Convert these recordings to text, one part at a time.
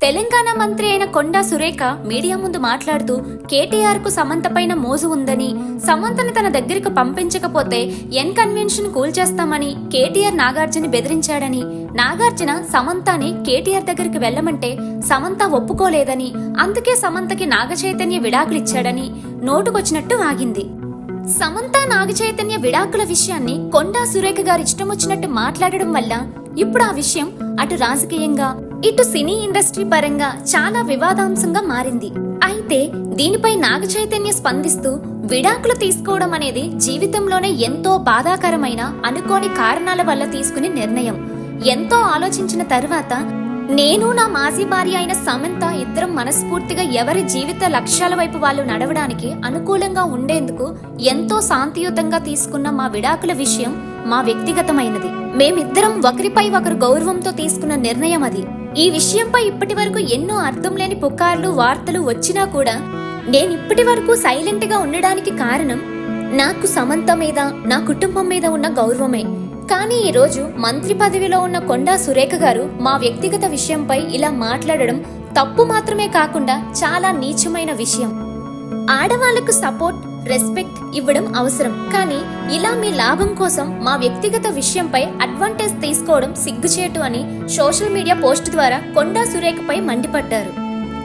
తెలంగాణ మంత్రి అయిన కొండా సురేఖ మీడియా ముందు మాట్లాడుతూ కేటీఆర్ కు సమంత పైన మోజు ఉందని, సమంతని తన దగ్గరకు పంపించకపోతే ఎన్ కన్వెన్షన్ కూల్చేస్తామని కేటీఆర్ నాగార్జున బెదిరించాడని, నాగార్జున సమంతని కేటీఆర్ దగ్గరికి వెళ్లమంటే సమంత ఒప్పుకోలేదని, అందుకే సమంతకి నాగచైతన్య విడాకులిచ్చాడని నోటుకొచ్చినట్టు వాగింది. సమంత నాగచైతన్య విడాకుల విషయాన్ని కొండా సురేఖ గారు ఇష్టం వచ్చినట్టు మాట్లాడడం వల్ల ఇప్పుడు ఆ విషయం అటు రాజకీయంగా ఇటు సినీ ఇండస్ట్రీ పరంగా చాలా వివాదాంశంగా మారింది. అయితే దీనిపై నాగచైతన్య స్పందిస్తూ విడాకులు తీసుకోవడం అనేది జీవితంలోనే ఎంతో బాధాకరమైన అనుకోని కారణాల వల్ల తీసుకునే నిర్ణయం. ఎంతో ఆలోచించిన తర్వాత నేను నా మాజీ భార్య అయిన సమంత ఇద్దరం మనస్ఫూర్తిగా ఎవరి జీవిత లక్ష్యాల వైపు వాళ్ళు నడవడానికి అనుకూలంగా ఉండేందుకు ఎంతో శాంతియుతంగా తీసుకున్న మా విడాకుల విషయం మా వ్యక్తిగతమైనది. మేమిద్దరం ఒకరిపై ఒకరు గౌరవంతో తీసుకున్న నిర్ణయం అది. ఈ విషయంపై ఇప్పటి వరకు ఎన్నో అర్థం లేని పుకార్లు వార్తలు వచ్చినా కూడా నేనిప్పటి వరకు సైలెంట్ గా ఉండడానికి కారణం నాకు సమంత మీద, నా కుటుంబం మీద ఉన్న గౌరవమే. కానీ ఈ రోజు మంత్రి పదవిలో ఉన్న కొండా సురేఖ గారు మా వ్యక్తిగత విషయంపై ఇలా మాట్లాడడం తప్పు మాత్రమే కాకుండా చాలా నీచమైన విషయం. ఆడవాళ్లకు సపోర్ట్, రెస్పెక్ట్ ఇవ్వడం అవసరం, కానీ ఇలా మీ లాభం కోసం మా వ్యక్తిగత విషయంపై అడ్వాంటేజ్ తీసుకోవడం సిగ్గుచేటు అని సోషల్ మీడియా పోస్ట్ ద్వారా కొండా సురేఖపై మండిపడ్డారు.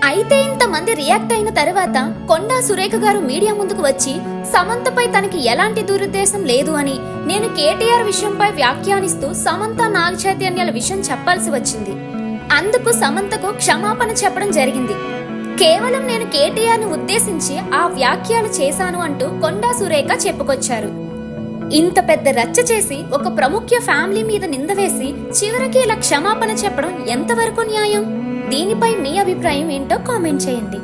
అయితే ఇంతమంది రియాక్ట్ అయిన తర్వాత కొండా సురేఖ గారు మీడియా ముందుకు వచ్చి సమంతపై తనకి ఎలాంటి దురుద్దేశం లేదు అని, నేను కేటీఆర్ విషయంపై వ్యాఖ్యానిస్తూ సమంత నాగచైతన్యాల విషయం చెప్పాల్సి వచ్చింది. అందుకు సమంతకు క్షమాపణ చెప్పడం జరిగింది. కేవలం నేను కేటీఆర్ ను ఉద్దేశించి ఆ వ్యాఖ్యలు చేశాను అంటూ కొండా సురేఖ చెప్పుకొచ్చారు. ఇంత పెద్ద రచ్చ చేసి ఒక ప్రముఖ ఫ్యామిలీ మీద నింద వేసి చివరికి ఇలా క్షమాపణ చెప్పడం ఎంతవరకు న్యాయం? దీనిపై మీ అభిప్రాయం ఏంటో కామెంట్ చేయండి.